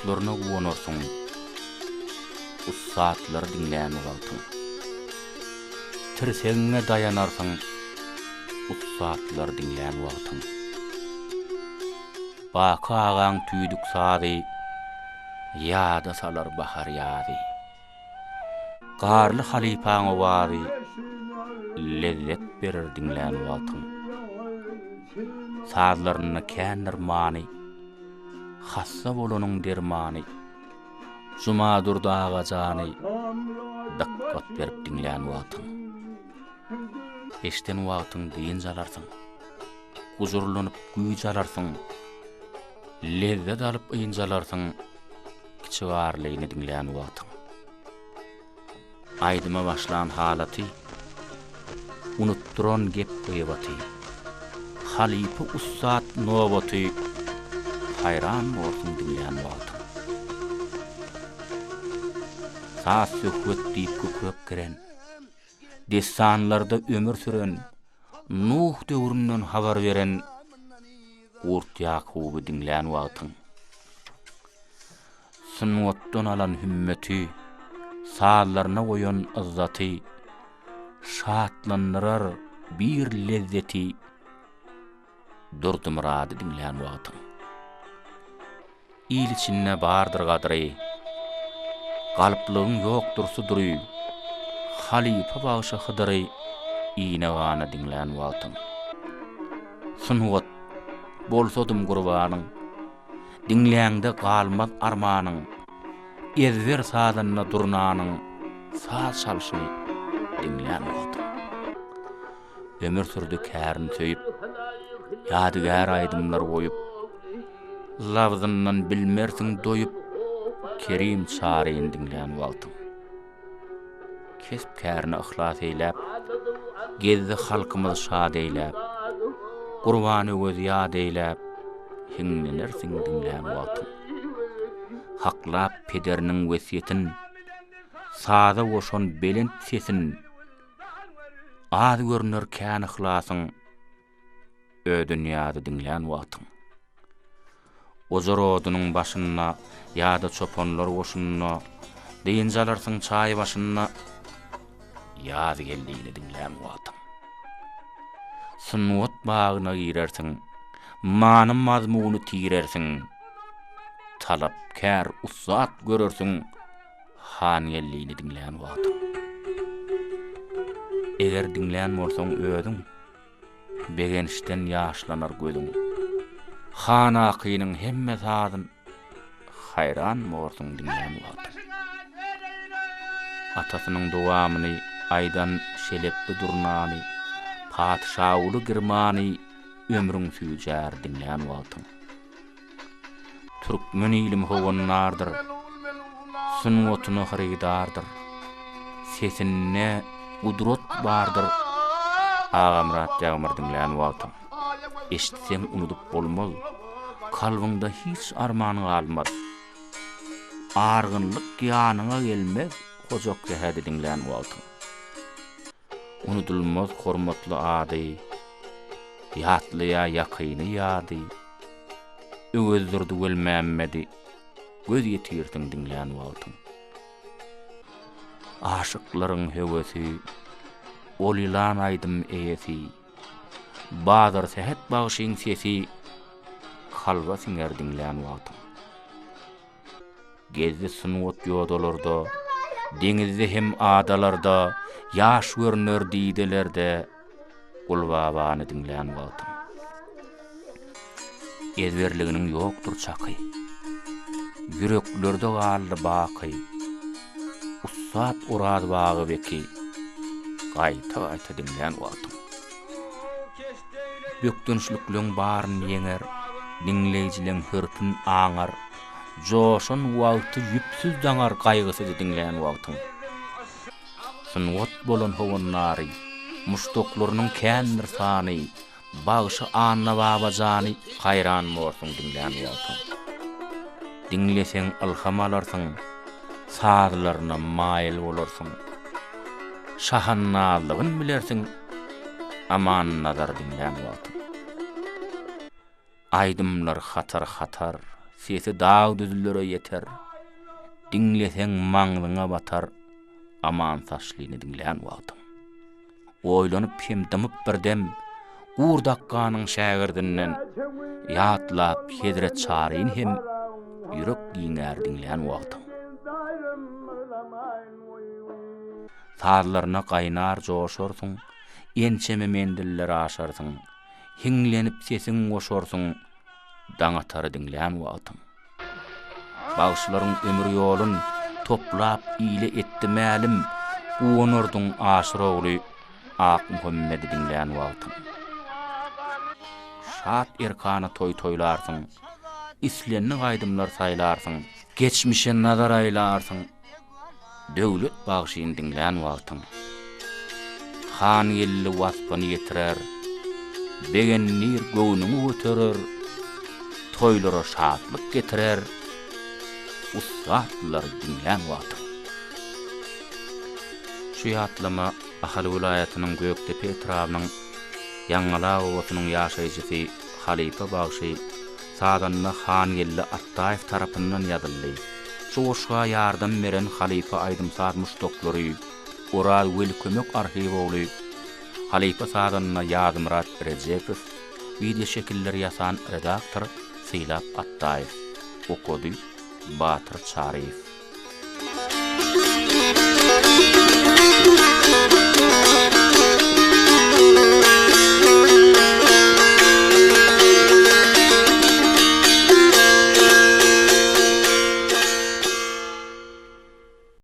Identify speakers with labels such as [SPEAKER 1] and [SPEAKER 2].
[SPEAKER 1] uçlarına uwanarsyň. Ussatlar dinlän bolýar. Tirseňe dayanarsyň. Ussatlar dinlän bolýar. Baka ağaň tüýdük sady, ýada salar bahar ýady. Garly halipaň owady, lezzet berer dinlän bolýar. Sazlaryny kändir many, hassa bolanyň dermany. Juma durdaga jany, dakkat berip dinlän bolýar. Eşten wagtyň diýen jalarsyň. Huzurlanyp güýj alarsyň. Lezzet alyp ýynjalarsyň. Kiçik arlygyny dinlän bolýar. Aýdyma başlan halaty, unutduran gep goýabaty. Halipa ussat nowaty, hayran bolsun dinlän bolýar. Saz söhbet diýip köp giren, destanlarda ömür süren, Nuh döwründen habar beren Urt Yakuby dinlän bolýar. Sunwatdan alan hümmeti, sağlarına koyan izzati, şatlandırar bir lezzeti, durdu murady dinlän bolýar. İl içinde bardır gadry, galyplygyň ýokdur sudury, halipa bagşa hydyry, iýne gana dinlän bolýar. Sunwat bolsadym gurbanyň, dinlände galmaz armanyň, ezber sazanyna durnanyň, saz çalşyny dinlän bolýar. Ömür sürdü kärin söýüp, ýadygar aýdymlar goýup, lawzyndan bilmersiň doýup, kerim çaryn dinlän bolýar. Kesip kärini ihlas eýläp, gezdi halkymyz şad eýläp, Gurbany göz ýad eýläp, hiňlenersiň dinlän bolýar. Haklap pederiniň wesiýetin, saza goşan belent sesin, az görünür kän ihlasyn, ödünýäde dinlän bolýar. Ozar odunyň başyna ýa-da çopanlar goşunyna, diýen jalarsyň çaý başyna, ýaz geldiğini dinlän bolýar. Sunwat bagyna girersiň, manyň mazmuny tirersiň, talapkär ussat görersiň, han geldiğini dinlän bolýar. Eger dinlän bolsaň ödüň, begenişden ýaşlanar gözüň. Han akynyň hemme zadyn hayran bolsaň dinlän bolýar. Atasynyň dowamyny aýdan şelepli durnany, padşahuly girmany ömrüň süýjär dinlän bolýar. Türkmen ilim howanlardyr, sunwatyny haridardyr, sesine udrot bardyr, agamrat ýagmyr dinlän bolýar. Eşitsem unutup bolmaz, kalbyňda hiç armany galmaz. Argynlyk ýanyňa gelmez, hojak kähäde dinlän bolýar. Unutulmaz hormatly ady, ýatlyya ýakyny ýady, öwüzdürdi gelmänmedi, göz ýetirdiň dinlän bolýar. Aşyklaryň hewesi, ol ilan aýdym eýesi, bazar sehet bagşyň sesi, kalba siňer dinlän bolýar. Gezdi sunwat ýodalarda, deňizde hem adalarda, ýaş görünür diýdelerde, gulbabany dinlän bolýar. Ezberliginiň ýokdur çaky, yüreklerde galdy baky, ussat urad bagy beki, gaýta dinlän bolýar. Bökdünçlükliň baryn ýeňer, dinleýijileň hırpyn aňar, joşun wagty ýüpsiz daňar gaýgysy dinlän bolýar. Sunwat bolan howanlary, muştoklarynyň kändir sany, bagşy anna baba jany hayran bolsun dinlän bolýar. Dinleseň ilham alarsyň, sazlaryna maýil bolarsyň. Şahannalygyny bilersiň, aman nazar dinlän bolýar. Aýdymlar hatar, sesi dağ düzüllere yeter. Dinleseň maňlyňa batar, aman taşlyny dinleýän wagtyň. Oýlanyp hem dymyp birdem Gurdakkanyň şägirdinden ýatlap Hedret çaryn hem ýürek giňär dinleýän wagtyň. Tarlaryna gaýnar joşorsyň, ençeme mendiller aşarsyň, hiňlenip sesiň goşorsyň, daňatar dinleýän wagtyň. Bagşylaryň ömür ýolun toplap ýyle etdimälim, Onurdyň aşyr ogly Ak Muhammed dinleýän wagtyň. Şat erkana toýlarsyň, islenni gaýdymlar saýlarsyň, geçmişe nazar aýlarsyň, döwlet bagşyny dinleýän wagtyň. Han ýelli waspany getirer, begenlir göwnüňi göterer, toýlara şatlyk getirer, ussatlar dinleýän wagtyň. Şu ýatlama Ahal vilayatynyň Göktepe etrawynyň Ýaňala owasynyň ýaşaýjysy Halipa Bagşy Sadanna Han ýelli Attaýew tarapyndan ýazyldy. Çoğuşga ýardam beren Halipa Aýdymsat muşdoklary, Oral Wel kömek arhiwowly, Halipa Sadanna Ýazmyrat Rejepow, video şekilleri ýasan redaktor Sylap Attaýew, okudy Batyr Çaryýew.